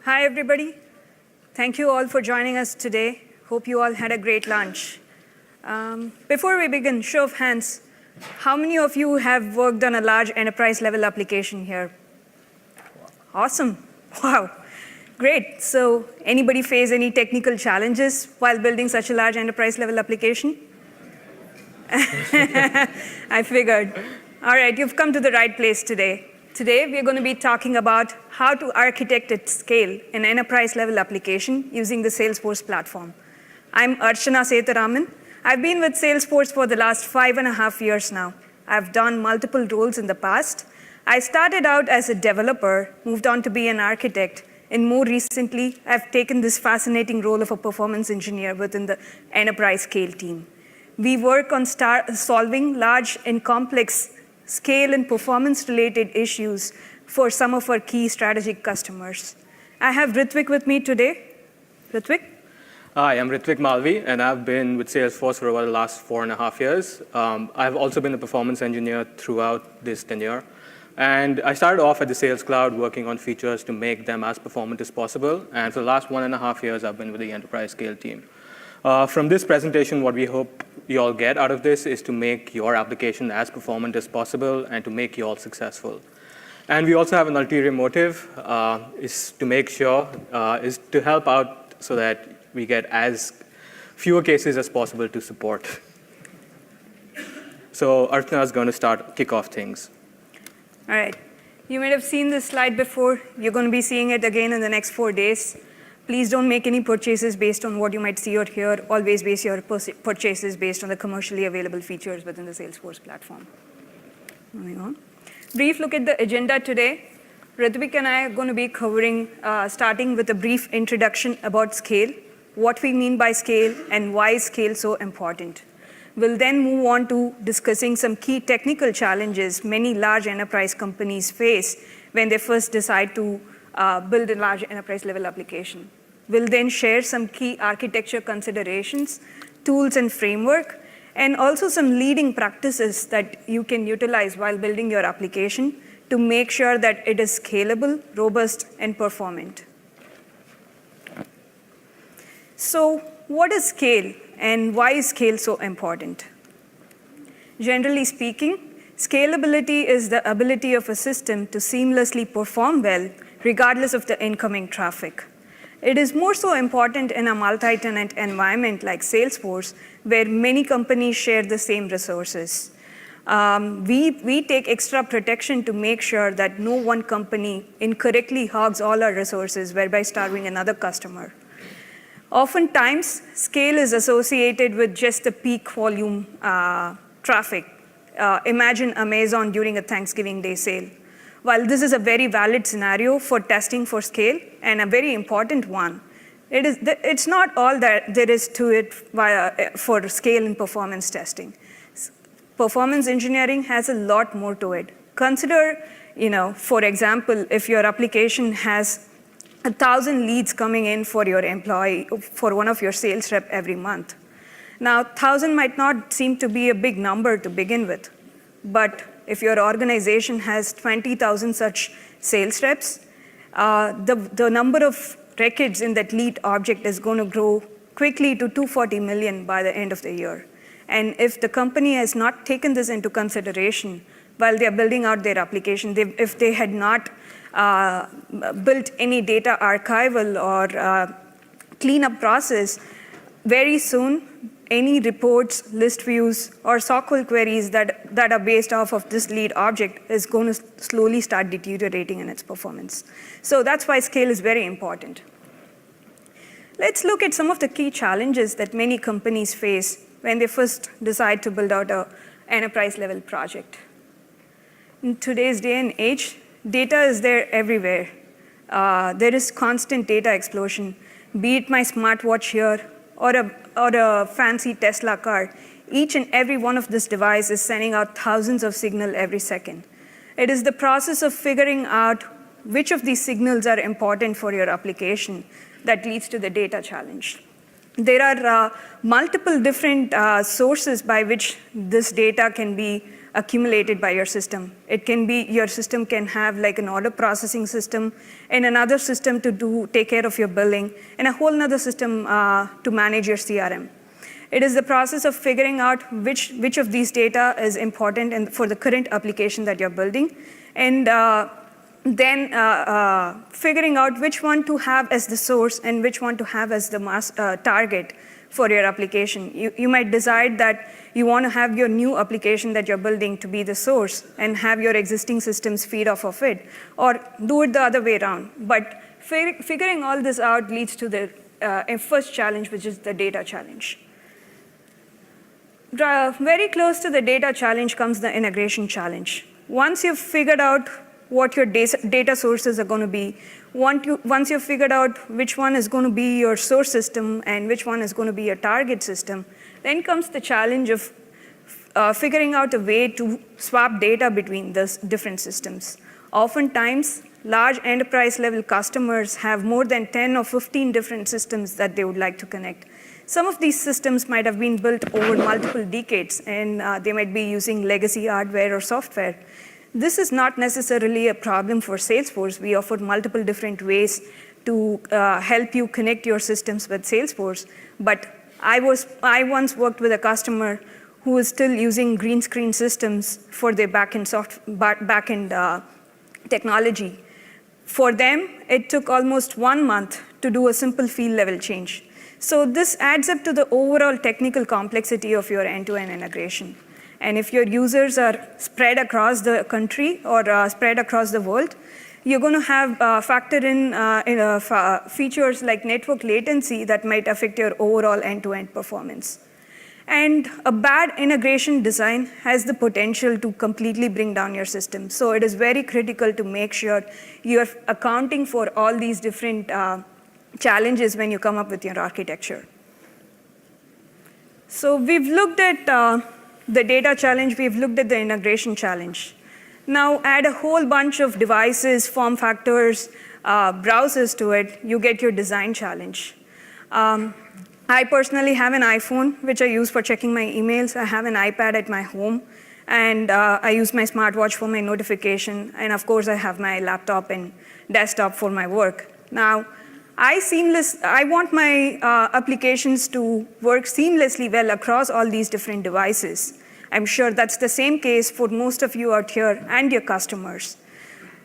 Hi, everybody. Thank you all for joining us today. Hope you all had a great lunch. Before we begin, show of hands, how many of you have worked on a large enterprise-level application here? Awesome. Wow. Great. So anybody face any technical challenges while building such a large enterprise-level application? I figured. All right, you've come to the right place today. Today, we're going to be talking about how to architect at scale an enterprise-level application using the Salesforce platform. I'm Archana Setaraman. I've been with Salesforce for the last 5.5 years now. I've done multiple roles in the past. I started out as a developer, moved on to be an architect, and more recently, I've taken this fascinating role of a performance engineer within the enterprise scale team. We work on solving large and complex scale and performance-related issues for some of our key strategic customers. I have Ritvik with me today. Ritvik? Hi, I'm Ritvik Malvi, and I've been with Salesforce for about the last 4.5 years. I've also been a performance engineer throughout this tenure. And I started off at the Sales Cloud working on features to make them as performant as possible. And for the last 1.5 years, I've been with the enterprise scale team. From this presentation, what we hope you all get out of this is to make your application as performant as possible and to make you all successful. And we also have an ulterior motive, is to make sure, is to help out so that we get as fewer cases as possible to support. So Archana is going to kick off things. All right. You might have seen this slide before. You're going to be seeing it again in the next 4 days. Please don't make any purchases based on what you might see or hear. Always base your purchases based on the commercially available features within the Salesforce platform. Moving on. Brief look at the agenda today. Ritvik and I are going to be covering, starting with a brief introduction about scale, what we mean by scale, and why is scale so important. We'll then move on to discussing some key technical challenges many large enterprise companies face when they first decide to build a large enterprise-level application. We'll then share some key architecture considerations, tools and framework, and also some leading practices that you can utilize while building your application to make sure that it is scalable, robust, and performant. So what is scale, and why is scale so important? Generally speaking, scalability is the ability of a system to seamlessly perform well regardless of the incoming traffic. It is more so important in a multi-tenant environment like Salesforce, where many companies share the same resources. We take extra protection to make sure that no one company incorrectly hogs all our resources, thereby starving another customer. Oftentimes, scale is associated with just the peak volume traffic. Imagine Amazon during a Thanksgiving Day sale. While this is a very valid scenario for testing for scale and a very important one, it's not all that there is to it for scale and performance testing. Performance engineering has a lot more to it. Consider, for example, if your application has 1,000 leads coming in for your employee, for one of your sales rep every month. Now, 1,000 might not seem to be a big number to begin with, but if your organization has 20,000 such sales reps, the number of records in that lead object is going to grow quickly to 240 million by the end of the year. And if the company has not taken this into consideration while they're building out their application, if they had not built any data archival or cleanup process, very soon, any reports, list views, or SQL queries that are based off of this lead object is going to slowly start deteriorating in its performance. So that's why scale is very important. Let's look at some of the key challenges that many companies face when they first decide to build out an enterprise-level project. In today's day and age, data is there everywhere. There is constant data explosion, be it my smartwatch here or a fancy Tesla car. Each and every one of this device is sending out thousands of signals every second. It is the process of figuring out which of these signals are important for your application that leads to the data challenge. There are multiple different sources by which this data can be accumulated by your system. It can be, your system can have like an order processing system, and another system to take care of your billing, and a whole other system to manage your CRM. It is the process of figuring out which of these data is important for the current application that you're building, and then figuring out which one to have as the source and which one to have as the target for your application. You might decide that you want to have your new application that you're building to be the source and have your existing systems feed off of it, or do it the other way around. But figuring all this out leads to the first challenge, which is the data challenge. Very close to the data challenge comes the integration challenge. Once you've figured out what your data sources are going to be, once you've figured out which one is going to be your source system and which one is going to be your target system, then comes the challenge of figuring out a way to swap data between those different systems. Oftentimes, large enterprise-level customers have more than 10 or 15 different systems that they would like to connect. Some of these systems might have been built over multiple decades, and they might be using legacy hardware or software. This is not necessarily a problem for Salesforce. We offer multiple different ways to help you connect your systems with Salesforce. But I once worked with a customer who is still using green screen systems for their backend technology. For them, it took almost 1 month to do a simple field level change. So this adds up to the overall technical complexity of your end-to-end integration. And if your users are spread across the country or spread across the world, you're going to have factor in features like network latency that might affect your overall end-to-end performance. And a bad integration design has the potential to completely bring down your system. So it is very critical to make sure you're accounting for all these different challenges when you come up with your architecture. So we've looked at the data challenge, we've looked at the integration challenge. Now add a whole bunch of devices, form factors, browsers to it, you get your design challenge. I personally have an iPhone, which I use for checking my emails. I have an iPad at my home, and I use my smartwatch for my notification, and of course I have my laptop and desktop for my work. Now, I want my applications to work seamlessly well across all these different devices. I'm sure that's the same case for most of you out here and your customers.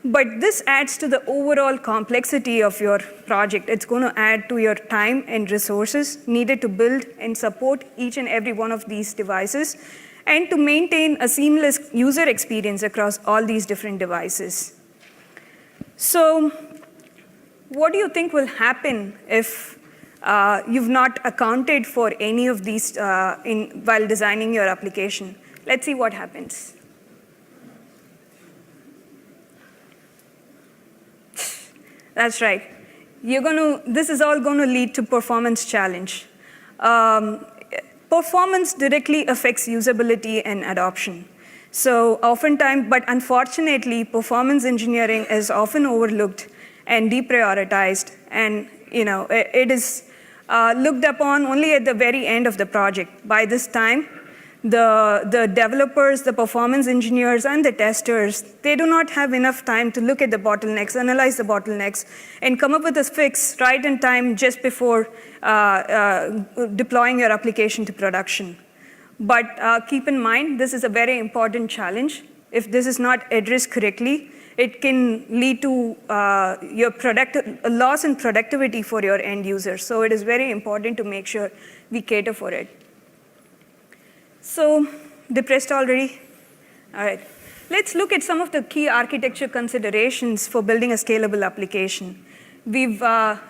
But this adds to the overall complexity of your project. It's going to add to your time and resources needed to build and support each and every one of these devices, and to maintain a seamless user experience across all these different devices. So what do you think will happen if you've not accounted for any of these while designing your application? Let's see what happens. That's right. This is all going to lead to performance challenge. Performance directly affects usability and adoption. So oftentimes, but unfortunately, performance engineering is often overlooked and deprioritized, and it is looked upon only at the very end of the project. By this time, the developers, the performance engineers, and the testers, they do not have enough time to look at the bottlenecks, analyze the bottlenecks, and come up with a fix right in time just before deploying your application to production. But keep in mind, this is a very important challenge. If this is not addressed correctly, it can lead to a loss in productivity for your end users. So it is very important to make sure we cater for it. So, depressed already? All right. Let's look at some of the key architecture considerations for building a scalable application. We've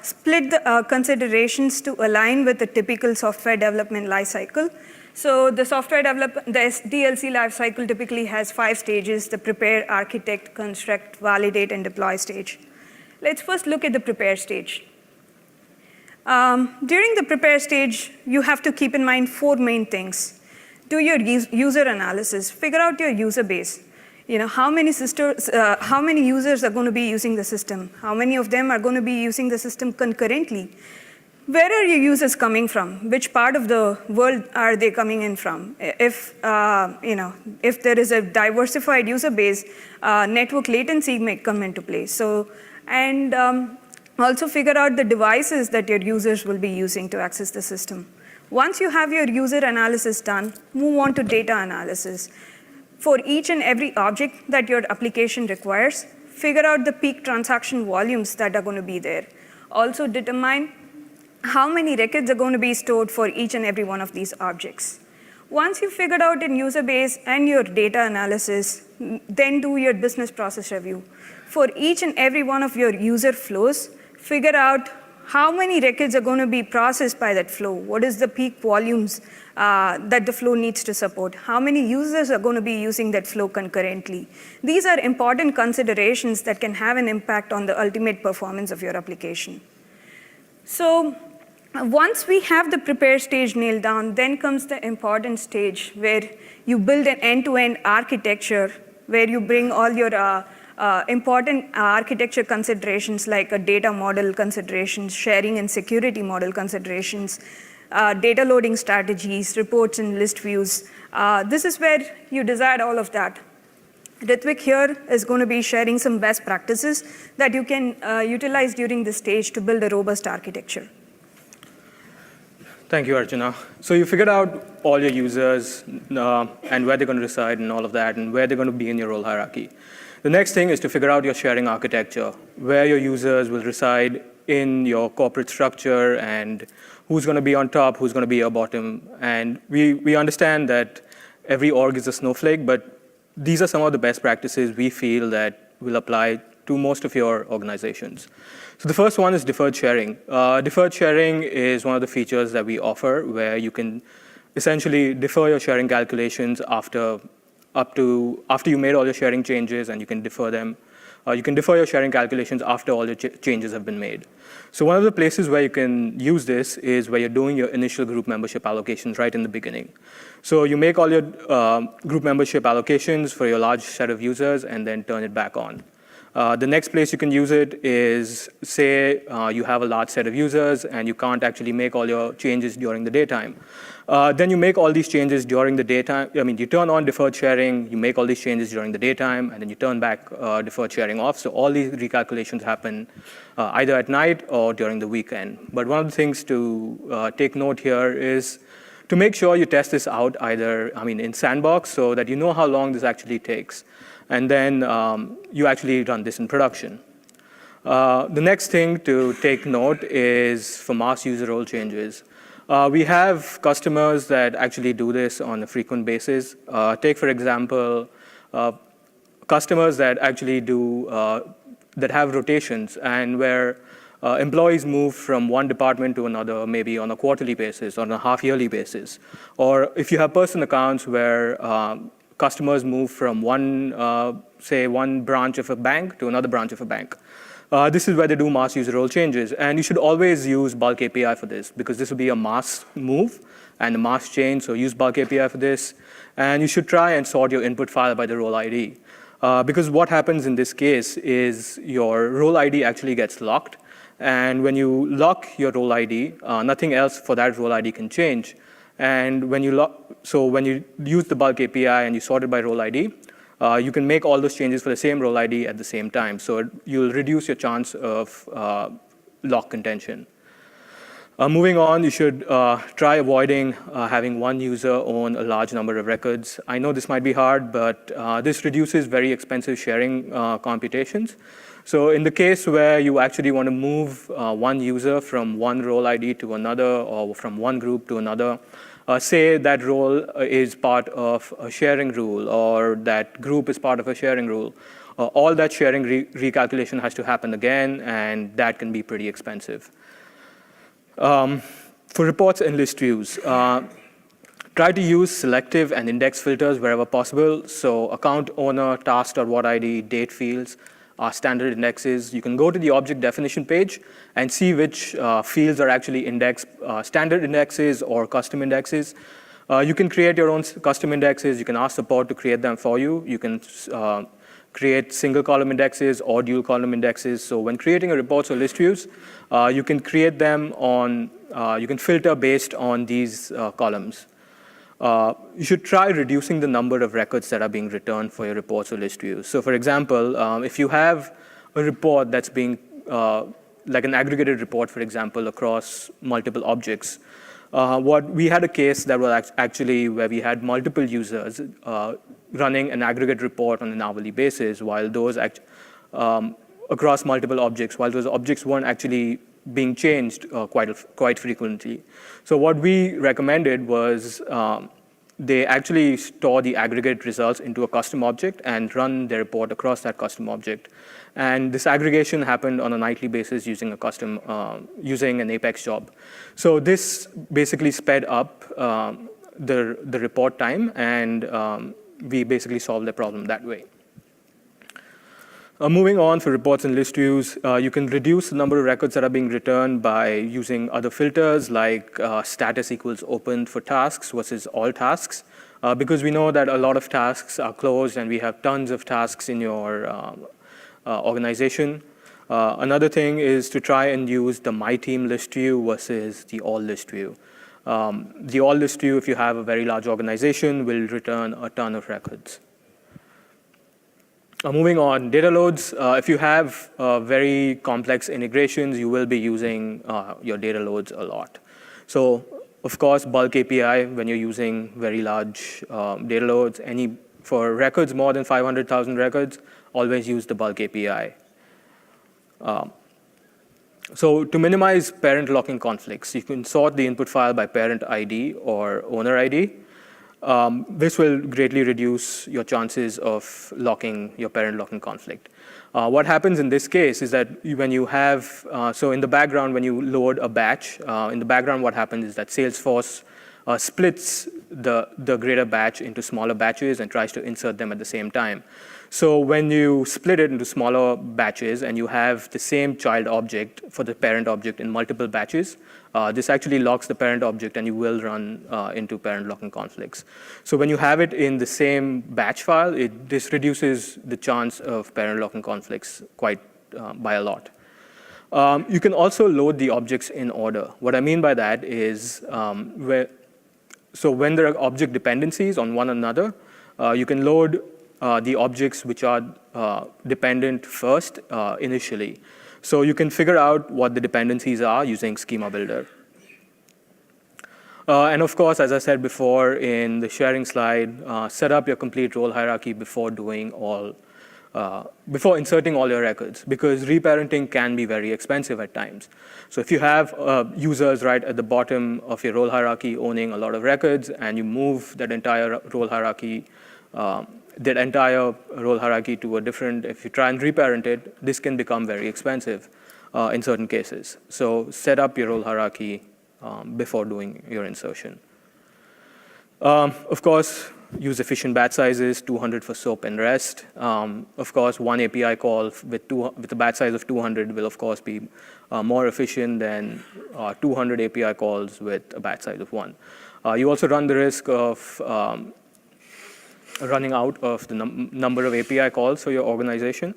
split the considerations to align with the typical software development lifecycle. So the SDLC lifecycle typically has 5 stages: the prepare, architect, construct, validate, and deploy stage. Let's first look at the prepare stage. During the prepare stage, you have to keep in mind 4 main things. Do your user analysis, figure out your user base. How many users are going to be using the system? How many of them are going to be using the system concurrently? Where are your users coming from? Which part of the world are they coming in from? If there is a diversified user base, network latency may come into play. So, and also figure out the devices that your users will be using to access the system. Once you have your user analysis done, move on to data analysis. For each and every object that your application requires, figure out the peak transaction volumes that are going to be there. Also determine how many records are going to be stored for each and every one of these objects. Once you've figured out your user base and your data analysis, then do your business process review. For each and every one of your user flows, figure out how many records are going to be processed by that flow. What is the peak volumes that the flow needs to support? How many users are going to be using that flow concurrently? These are important considerations that can have an impact on the ultimate performance of your application. So once we have the prepare stage nailed down, then comes the important stage where you build an end-to-end architecture where you bring all your important architecture considerations like a data model considerations, sharing and security model considerations, data loading strategies, reports and list views. This is where you decide all of that. Ritvik here is going to be sharing some best practices that you can utilize during this stage to build a robust architecture. Thank you, Archana. So you figured out all your users and where they're going to reside and all of that, and where they're going to be in your role hierarchy. The next thing is to figure out your sharing architecture, where your users will reside in your corporate structure and who's going to be on top, who's going to be your bottom. And we understand that every org is a snowflake, but these are some of the best practices we feel that will apply to most of your organizations. So the first one is deferred sharing. Deferred sharing is one of the features that we offer where you can essentially defer your sharing calculations after you made all your sharing changes, and you can defer them. You can defer your sharing calculations after all your changes have been made. So one of the places where you can use this is where you're doing your initial group membership allocations right in the beginning. So you make all your group membership allocations for your large set of users and then turn it back on. The next place you can use it is, say you have a large set of users and you can't actually make all your changes during the daytime. Then you make all these changes during the daytime. I mean, you turn on deferred sharing, you make all these changes during the daytime, and then you turn back deferred sharing off. So all these recalculations happen either at night or during the weekend. But one of the things to take note here is to make sure you test this out in Sandbox so that you know how long this actually takes. And then you actually run this in production. The next thing to take note is for mass user role changes. We have customers that actually do this on a frequent basis. Take, for example, customers that actually do, that have rotations and where employees move from one department to another, maybe on a quarterly basis, on a half-yearly basis. Or if you have person accounts where customers move from one branch of a bank to another branch of a bank. This is where they do mass user role changes. And you should always use bulk API for this, because this will be a mass move and a mass change. So use bulk API for this. And you should try and sort your input file by the role ID. Because what happens in this case is your role ID actually gets locked. And when you lock your role ID, nothing else for that role ID can change. And when you use the bulk API and you sort it by role ID, you can make all those changes for the same role ID at the same time. So you'll reduce your chance of lock contention. Moving on, you should try avoiding having one user own a large number of records. I know this might be hard, but this reduces very expensive sharing computations. So in the case where you actually want to move one user from one role ID to another or from one group to another, say that role is part of a sharing rule or that group is part of a sharing rule, all that sharing recalculation has to happen again, and that can be pretty expensive. For reports and list views, try to use selective and index filters wherever possible. So account owner, task.whatID, date fields are standard indexes. You can go to the object definition page and see which fields are actually indexed, standard indexes or custom indexes. You can create your own custom indexes. You can ask support to create them for you. You can create single column indexes or dual column indexes. So when creating a reports or list views, you can create them on, you can filter based on these columns. You should try reducing the number of records that are being returned for your reports or list views. So for example, if you have a report that's being, like an aggregated report, for example, across multiple objects, what we had a case that was actually where we had multiple users running an aggregate report on an hourly basis, while those across multiple objects, while those objects weren't actually being changed quite frequently. So what we recommended was they actually store the aggregate results into a custom object and run their report across that custom object. And this aggregation happened on a nightly basis using a custom, using an Apex job. So this basically sped up the report time, and we basically solved the problem that way. Moving on for reports and list views, you can reduce the number of records that are being returned by using other filters like status equals open for tasks versus all tasks, because we know that a lot of tasks are closed and we have tons of tasks in your organization. Another thing is to try and use the My Team list view versus the all list view. The all list view, if you have a very large organization, will return a ton of records. Moving on, data loads. If you have very complex integrations, you will be using your data loads a lot. So, of course, bulk API when you're using very large data loads. For records more than 500,000 records, always use the bulk API. So to minimize parent locking conflicts, you can sort the input file by parent ID or owner ID. This will greatly reduce your chances of locking your parent locking conflict. What happens in this case is that when you have, so in the background, when you load a batch, in the background what happens is that Salesforce splits the greater batch into smaller batches and tries to insert them at the same time. So when you split it into smaller batches and you have the same child object for the parent object in multiple batches, this actually locks the parent object and you will run into parent locking conflicts. So when you have it in the same batch file, this reduces the chance of parent locking conflicts quite by a lot. You can also load the objects in order. What I mean by that is so when there are object dependencies on one another, you can load the objects which are dependent first initially. So you can figure out what the dependencies are using Schema Builder. And of course, as I said before in the sharing slide, set up your complete role hierarchy before inserting all your records, because reparenting can be very expensive at times. So if you have users right at the bottom of your role hierarchy owning a lot of records, and you move that entire role hierarchy to a different, if you try and reparent it, this can become very expensive in certain cases. So set up your role hierarchy before doing your insertion. Of course, use efficient batch sizes, 200 for SOAP and REST. Of course, one API call with a batch size of 200 will, of course, be more efficient than 200 API calls with a batch size of 1. You also run the risk of running out of the number of API calls for your organization.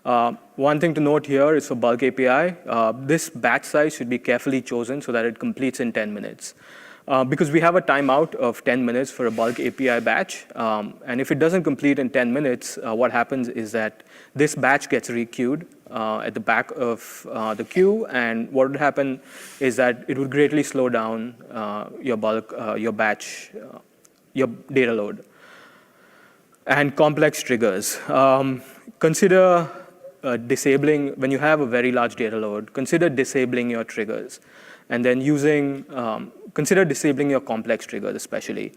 One thing to note here is for bulk API, this batch size should be carefully chosen so that it completes in 10 minutes. Because we have a timeout of 10 minutes for a bulk API batch, and if it doesn't complete in 10 minutes, what happens is that this batch gets requeued at the back of the queue, and what would happen is that it would greatly slow down your bulk, your batch, your data load. And complex triggers. Consider disabling, when you have a very large data load, consider disabling your triggers. And then consider disabling your complex triggers especially.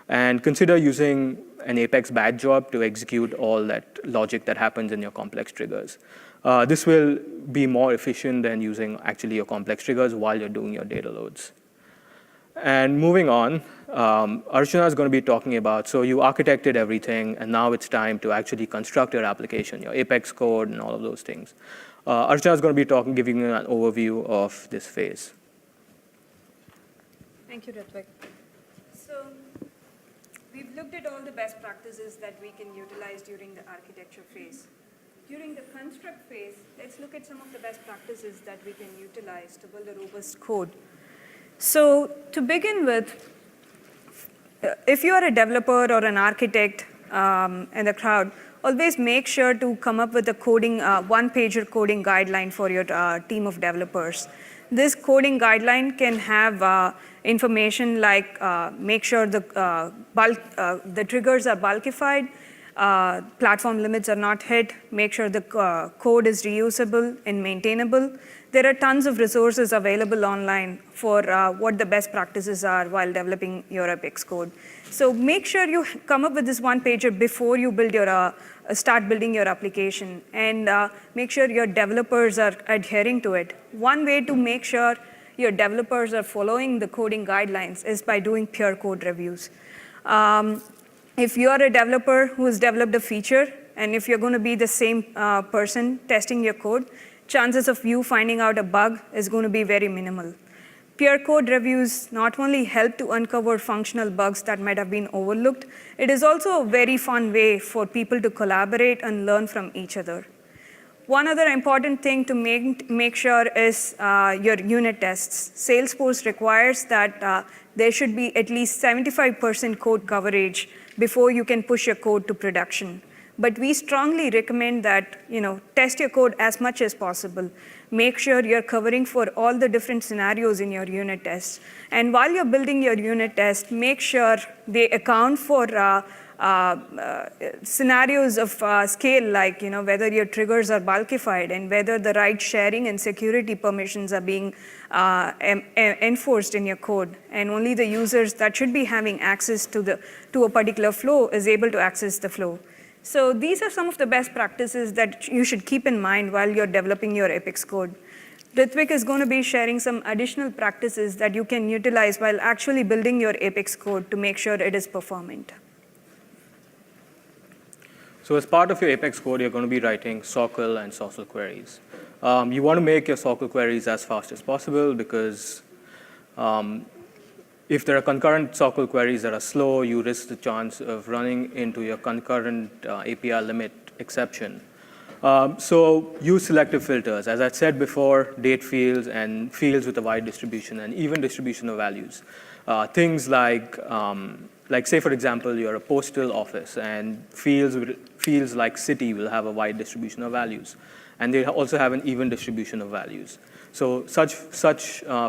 And consider using an Apex batch job to execute all that logic that happens in your complex triggers. This will be more efficient than using actually your complex triggers while you're doing your data loads. And moving on, Archana is going to be talking about, so you architected everything, and now it's time to actually construct your application, your Apex code, and all of those things. Archana is going to be giving you an overview of this phase. Thank you, Ritvik. So We've looked at all the best practices that we can utilize during the architecture phase. During the construct phase, let's look at some of the best practices that we can utilize to build a robust code. So to begin with, if you are a developer or an architect in the crowd, always make sure to come up with a coding, one-pager coding guideline for your team of developers. This coding guideline can have information like make sure the triggers are bulkified, platform limits are not hit, make sure the code is reusable and maintainable. There are tons of resources available online for what the best practices are while developing your Epic's code. So make sure you come up with this one-pager before you build your, start building your application, and make sure your developers are adhering to it. One way to make sure your developers are following the coding guidelines is by doing peer code reviews. If you are a developer who has developed a feature, and if you're going to be the same person testing your code, chances of you finding out a bug is going to be very minimal. Peer code reviews not only help to uncover functional bugs that might have been overlooked, it is also a very fun way for people to collaborate and learn from each other. One other important thing to make sure is your unit tests. Salesforce requires that there should be at least 75% code coverage before you can push your code to production. But we strongly recommend that test your code as much as possible. Make sure you're covering for all the different scenarios in your unit tests. And while you're building your unit test, make sure they account for scenarios of scale, like whether your triggers are bulkified and whether the right sharing and security permissions are being enforced in your code, and only the users that should be having access to a particular flow is able to access the flow. So these are some of the best practices that you should keep in mind while you're developing your Epic's code. Ritvik is going to be sharing some additional practices that you can utilize while actually building your Epic's code to make sure it is performant. So as part of your Apex code, you're going to be writing SOQL and SOSL queries. You want to make your SOQL queries as fast as possible because if there are concurrent SOQL queries that are slow, you risk the chance of running into your concurrent API limit exception. So use selective filters. As I said before, date fields and fields with a wide distribution and even distribution of values. Things like say, for example, you're a postal office, and fields like city will have a wide distribution of values. And they also have an even distribution of values. So such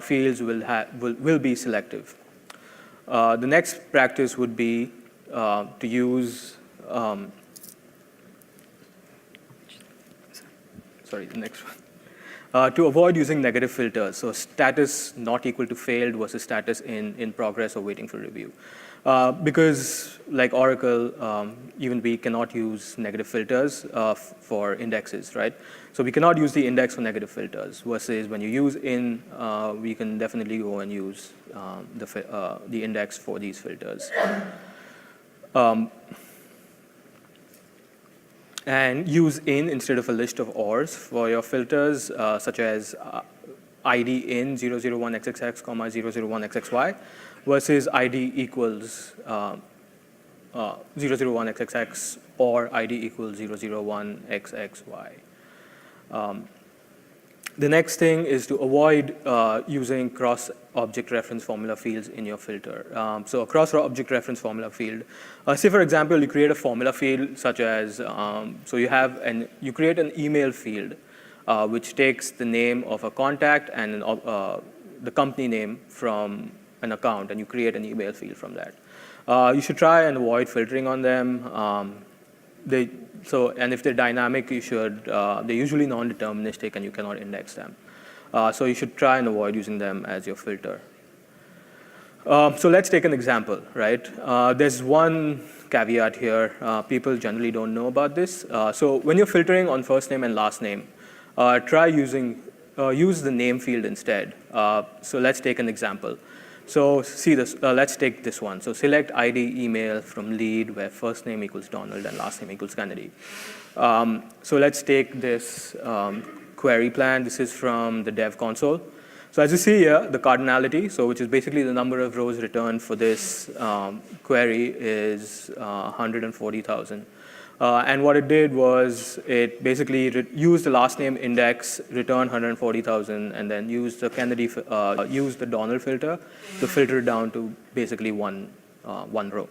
fields will be selective. The next practice would be to use, the next one. To avoid using negative filters, so status not equal to failed versus status in progress or waiting for review. Because like Oracle, even we cannot use negative filters for indexes, right? So we cannot use the index for negative filters, versus when you use in, we can definitely go and use the index for these filters. And use in instead of a list of ors for your filters, such as ID in 001xxx, 001xxy, versus ID equals 001xxx or ID equals 001xxy. The next thing is to avoid using cross-object reference formula fields in your filter. So a cross-object reference formula field, say for example, you create a formula field such as, so you create an email field which takes the name of a contact and the company name from an account, and you create an email field from that. You should try and avoid filtering on them. And if they're dynamic, they're usually non-deterministic and you cannot index them. So you should try and avoid using them as your filter. So let's take an example, right? There's one caveat here. People generally don't know about this. So when you're filtering on first name and last name, try use the name field instead. So let's take an example. So see this, let's take this one. So select ID email from lead where first name equals Donald and last name equals Kennedy. So let's take this query plan. This is from the dev console. So as you see here, the cardinality, so which is basically the number of rows returned for this query, is 140,000. And what it did was it basically used the last name index, returned 140,000, and then used the used the Donald filter to filter it down to basically one row.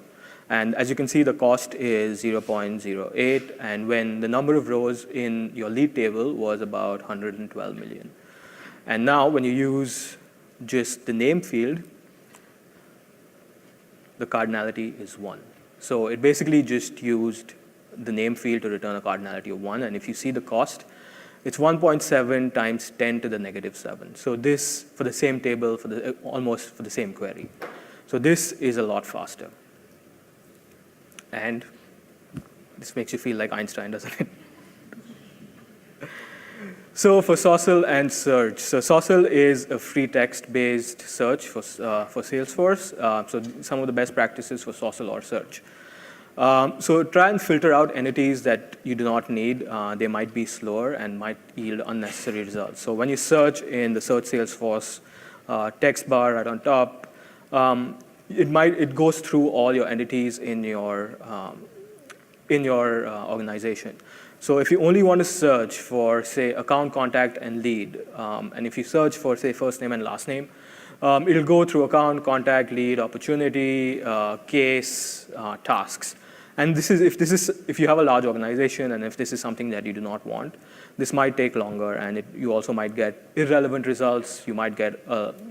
And as you can see, the cost is 0.08, and when the number of rows in your lead table was about 112 million. And now when you use just the name field, the cardinality is 1. So it basically just used the name field to return a cardinality of 1. And if you see the cost, it's 1.7 times 10 to the negative 7. So this, for the same table, almost for the same query. So this is a lot faster. And this makes you feel like Einstein, doesn't it? So for Social and Search. So Social is a free text-based search for Salesforce. So some of the best practices for Social or Search. So try and filter out entities that you do not need. They might be slower and might yield unnecessary results. So when you search in the Search Salesforce text bar right on top, it goes through all your entities in your organization. So if you only want to search for, say, account, contact, and lead, and if you search for, say, first name and last name, it'll go through account, contact, lead, opportunity, case, tasks. And if you have a large organization and if this is something that you do not want, this might take longer, and you also might get irrelevant results. You might get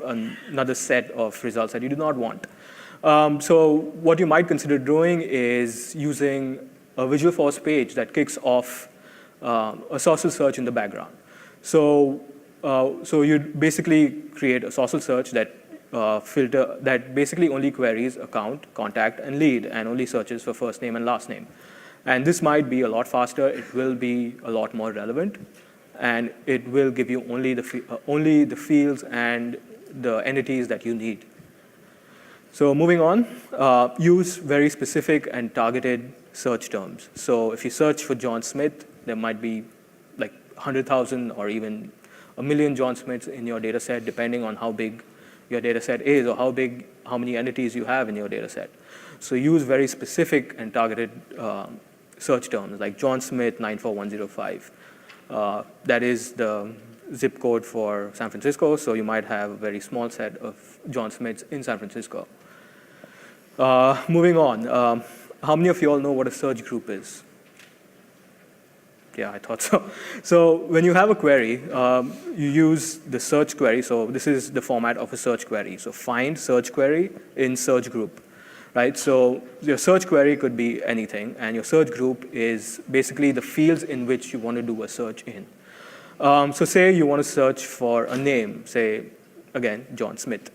another set of results that you do not want. So what you might consider doing is using a Visualforce page that kicks off a social search in the background. So you basically create a social search that that basically only queries account, contact, and lead, and only searches for first name and last name. And this might be a lot faster. It will be a lot more relevant, and it will give you only the fields and the entities that you need. So moving on, use very specific and targeted search terms. So if you search for John Smith, there might be like 100,000 or even 1 million John Smiths in your data set, depending on how big your data set is or how many entities you have in your data set. So use very specific and targeted search terms like John Smith 94105. That is the zip code for San Francisco, so you might have a very small set of John Smiths in San Francisco. Moving on, how many of you all know what a search group is? Yeah, I thought so. So when you have a query, you use the search query. So this is the format of a search query. So find search query in search group, right? So your search query could be anything, and your search group is basically the fields in which you want to do a search in. So say you want to search for a name, say, again, John Smith.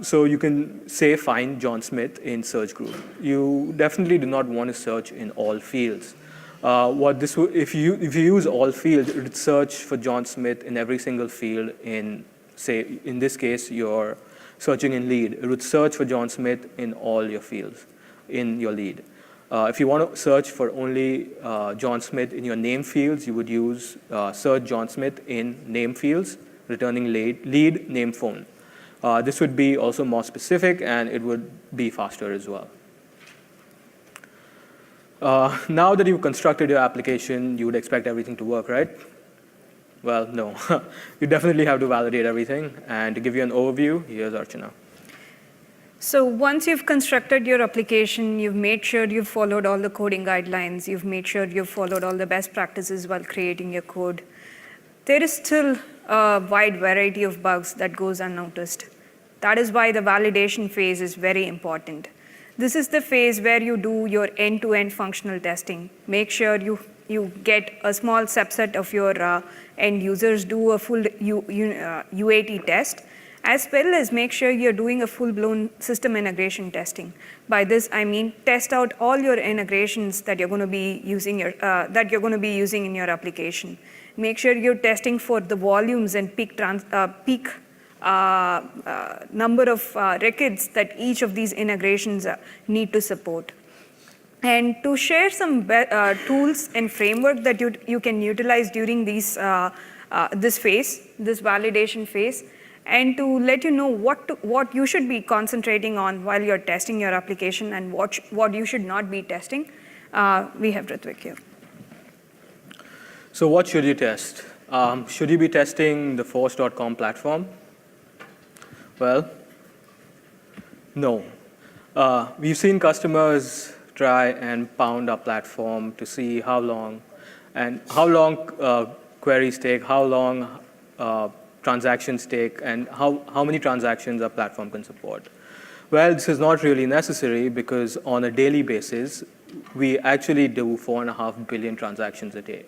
So you can say find John Smith in search group. You definitely do not want to search in all fields. If you use all fields, it would search for John Smith in every single field in, say, in this case, you're searching in lead. It would search for John Smith in all your fields in your lead. If you want to search for only John Smith in your name fields, you would use search John Smith in name fields, returning lead, name, phone. This would be also more specific, and it would be faster as well. Now that you've constructed your application, you would expect everything to work, right? Well, no. You definitely have to validate everything. And to give you an overview, here's Archana. So once you've constructed your application, you've made sure you've followed all the coding guidelines, you've made sure you've followed all the best practices while creating your code, there is still a wide variety of bugs that goes unnoticed. That is why the validation phase is very important. This is the phase where you do your end-to-end functional testing. Make sure you get a small subset of your end users do a full UAT test, as well as make sure you're doing a full-blown system integration testing. By this, I mean test out all your integrations that you're going to be using in your application. Make sure you're testing for the volumes and peak number of records that each of these integrations need to support. And to share some tools and framework that you can utilize during this phase, this validation phase, and to let you know what you should be concentrating on while you're testing your application and what you should not be testing, we have Ritvik here. So what should you test? Should you be testing the force.com platform? Well, no. We've seen customers try and pound our platform to see how long queries take, how long transactions take, and how many transactions our platform can support. Well, this is not really necessary because on a daily basis, we actually do 4.5 billion transactions a day.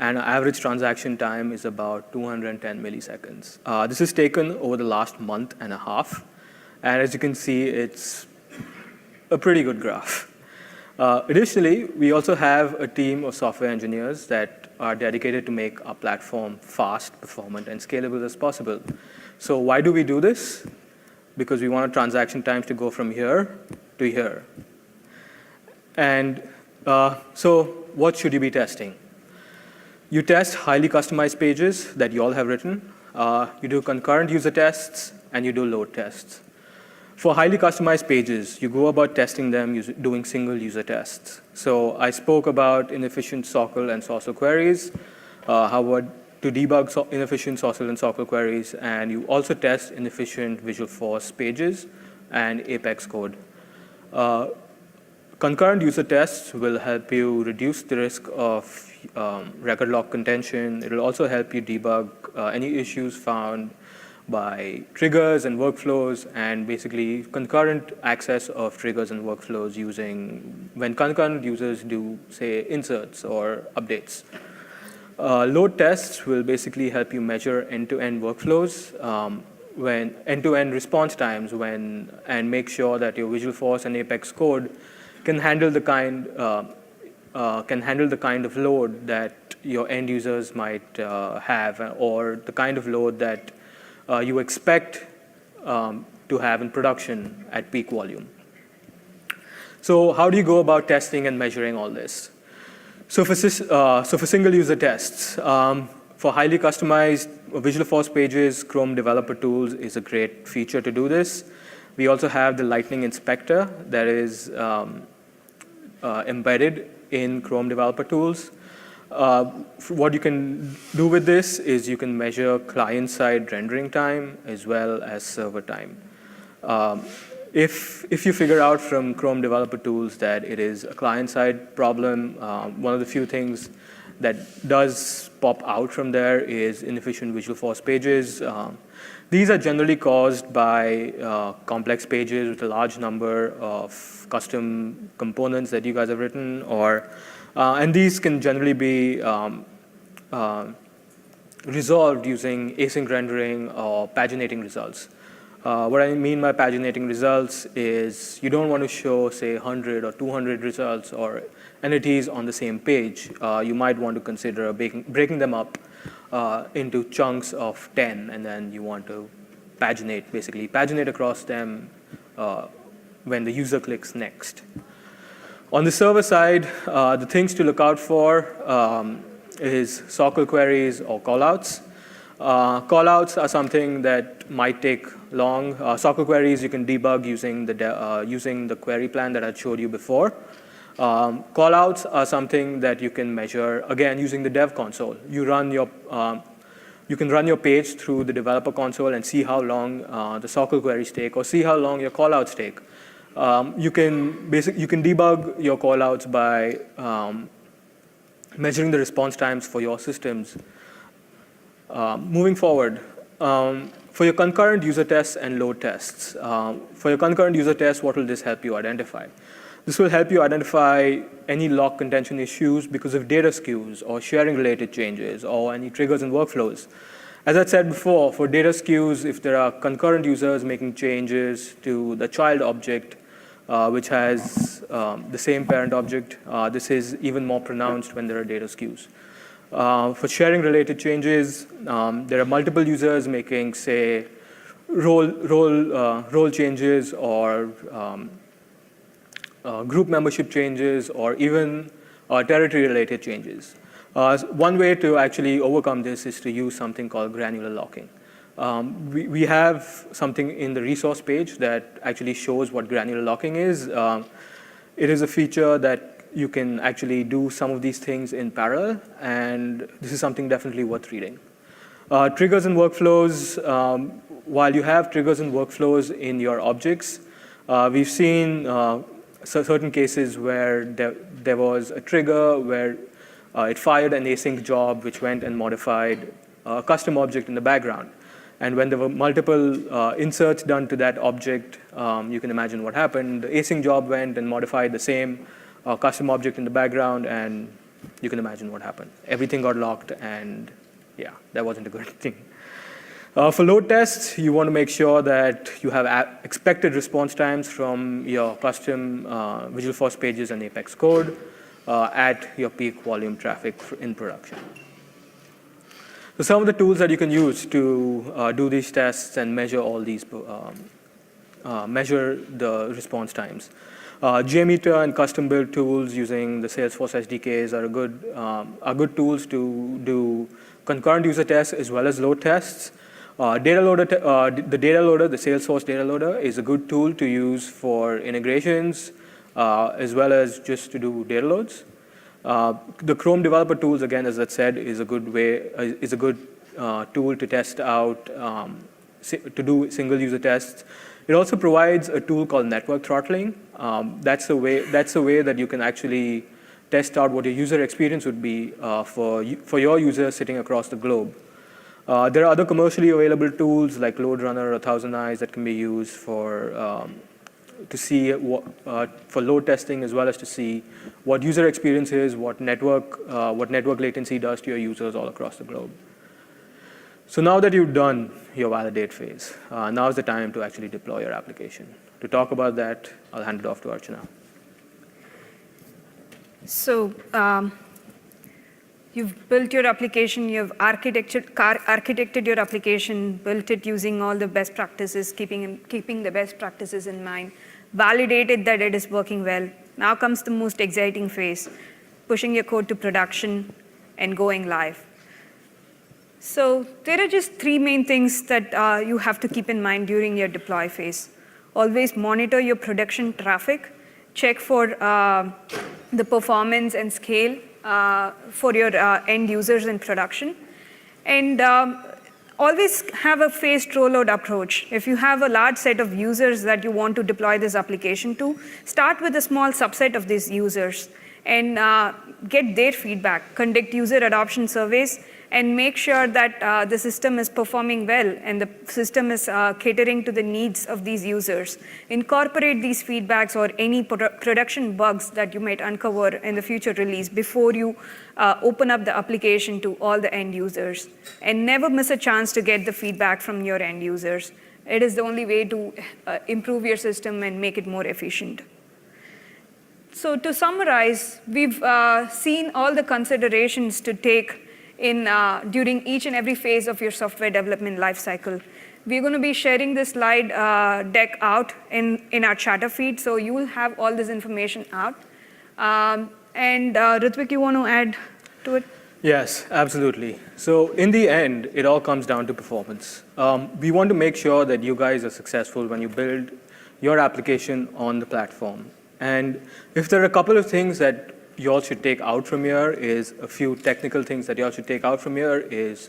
And our average transaction time is about 210 milliseconds. This is taken over the last month and a half. And as you can see, it's a pretty good graph. Additionally, we also have a team of software engineers that are dedicated to make our platform fast, performant, and scalable as possible. So why do we do this? Because we want our transaction times to go from here to here. And so what should you be testing? You test highly customized pages that you all have written. You do concurrent user tests, and you do load tests. For highly customized pages, you go about testing them doing single user tests. So I spoke about inefficient SOQL and SOSL queries, how to debug inefficient SOSL and SOQL queries, and you also test inefficient Visualforce pages and Apex code. Concurrent user tests will help you reduce the risk of record lock contention. It will also help you debug any issues found by triggers and workflows, and basically concurrent access of triggers and workflows using when concurrent users do, say, inserts or updates. Load tests will basically help you measure end-to-end workflows, when end-to-end response times, and make sure that your Visualforce and Apex code can handle the kind of load that your end users might have, or the kind of load that you expect to have in production at peak volume. So how do you go about testing and measuring all this? So for single user tests, for highly customized Visualforce pages, Chrome Developer Tools is a great feature to do this. We also have the Lightning Inspector that is embedded in Chrome Developer Tools. What you can do with this is you can measure client-side rendering time as well as server time. If you figure out from Chrome Developer Tools that it is a client-side problem, one of the few things that does pop out from there is inefficient Visualforce pages. These are generally caused by complex pages with a large number of custom components that you guys have written, and these can generally be resolved using async rendering or paginating results. What I mean by paginating results is you don't want to show, say, 100 or 200 results or entities on the same page. You might want to consider breaking them up into chunks of 10, and then you want to paginate across them when the user clicks next. On the server side, the things to look out for is SOQL queries or callouts. Callouts are something that might take long. SOQL queries you can debug using the query plan that I showed you before. Callouts are something that you can measure, again, using the dev console. You can run your page through the developer console and see how long the SOQL queries take, or see how long your callouts take. You can debug your callouts by measuring the response times for your systems. Moving forward, for your concurrent user tests and load tests, for your concurrent user tests, what will this help you identify? This will help you identify any lock contention issues because of data skews or sharing-related changes or any triggers and workflows. As I said before, for data skews, if there are concurrent users making changes to the child object, which has the same parent object, this is even more pronounced when there are data skews. For sharing-related changes, there are multiple users making, say, role changes or group membership changes, or even territory-related changes. One way to actually overcome this is to use something called granular locking. We have something in the resource page that actually shows what granular locking is. It is a feature that you can actually do some of these things in parallel, and this is something definitely worth reading. Triggers and workflows, while you have triggers and workflows in your objects, we've seen certain cases where there was a trigger where it fired an async job which went and modified a custom object in the background. And when there were multiple inserts done to that object, you can imagine what happened. The async job went and modified the same custom object in the background, and you can imagine what happened. Everything got locked, and yeah, that wasn't a good thing. For load tests, you want to make sure that you have expected response times from your custom Visualforce pages and Apex code at your peak volume traffic in production. So some of the tools that you can use to do these tests and measure all these, measure the response times. JMeter and custom build tools using the Salesforce SDKs are good tools to do concurrent user tests as well as load tests. Data loader, the data loader, the Salesforce data loader, is a good tool to use for integrations as well as just to do data loads. The Chrome developer tools, again, as I said, is a good tool to test out, to do single user tests. It also provides a tool called network throttling. That's a way that you can actually test out what your user experience would be for your users sitting across the globe. There are other commercially available tools like LoadRunner or Thousand Eyes that can be used for to see for load testing as well as to see what user experience is, what network latency does to your users all across the globe. So now that you've done your validate phase, now is the time to actually deploy your application. To talk about that, I'll hand it off to Archana. So you've built your application, you've architected your application, built it using all the best practices, keeping the best practices in mind, validated that it is working well. Now comes the most exciting phase, pushing your code to production and going live. So there are just three main things that you have to keep in mind during your deploy phase. Always monitor your production traffic, check for the performance and scale for your end users in production, and always have a phased rollout approach. If you have a large set of users that you want to deploy this application to, start with a small subset of these users and get their feedback, conduct user adoption surveys, and make sure that the system is performing well and the system is catering to the needs of these users. Incorporate these feedbacks or any production bugs that you might uncover in the future release before you open up the application to all the end users. And never miss a chance to get the feedback from your end users. It is the only way to improve your system and make it more efficient. So to summarize, we've seen all the considerations to take during each and every phase of your software development lifecycle. We're going to be sharing this slide deck out in our chatter feed, so you will have all this information out. And Ritvik, you want to add to it? Yes, absolutely. So in the end, it all comes down to performance. We want to make sure that you guys are successful when you build your application on the platform. And if there are a couple of things that you all should take out from here is a few technical things that you all should take out from here is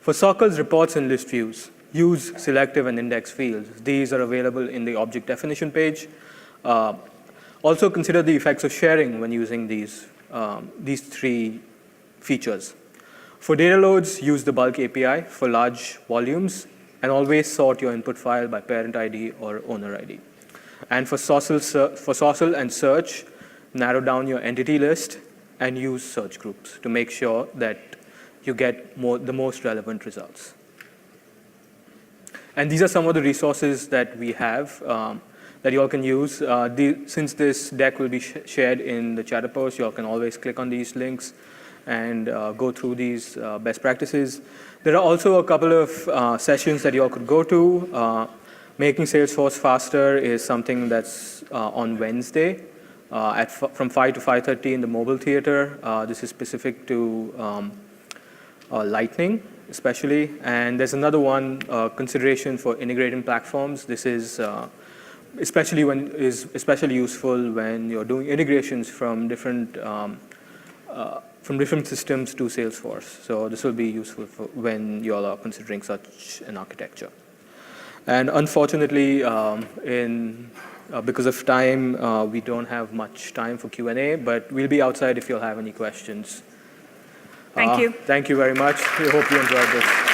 for sockets, reports, and list views, use selective and index fields. These are available in the object definition page. Also consider the effects of sharing when using these three features. For data loads, use the bulk API for large volumes, and always sort your input file by parent ID or owner ID. And for social and search, narrow down your entity list and use search groups to make sure that you get the most relevant results. And these are some of the resources that we have that you all can use. Since this deck will be shared in the chatter post, you all can always click on these links and go through these best practices. There are also a couple of sessions that you all could go to. Making Salesforce faster is something that's on Wednesday from 5 to 5:30 in the mobile theater. This is specific to Lightning. especially. And there's another one, consideration for integrating platforms. This is especially useful when you're doing integrations from different systems to Salesforce. So this will be useful for when you all are considering such an architecture. And unfortunately, because of time, we don't have much time for Q&A, but we'll be outside if you'll have any questions. Thank you. Thank you very much. We hope you enjoyed this.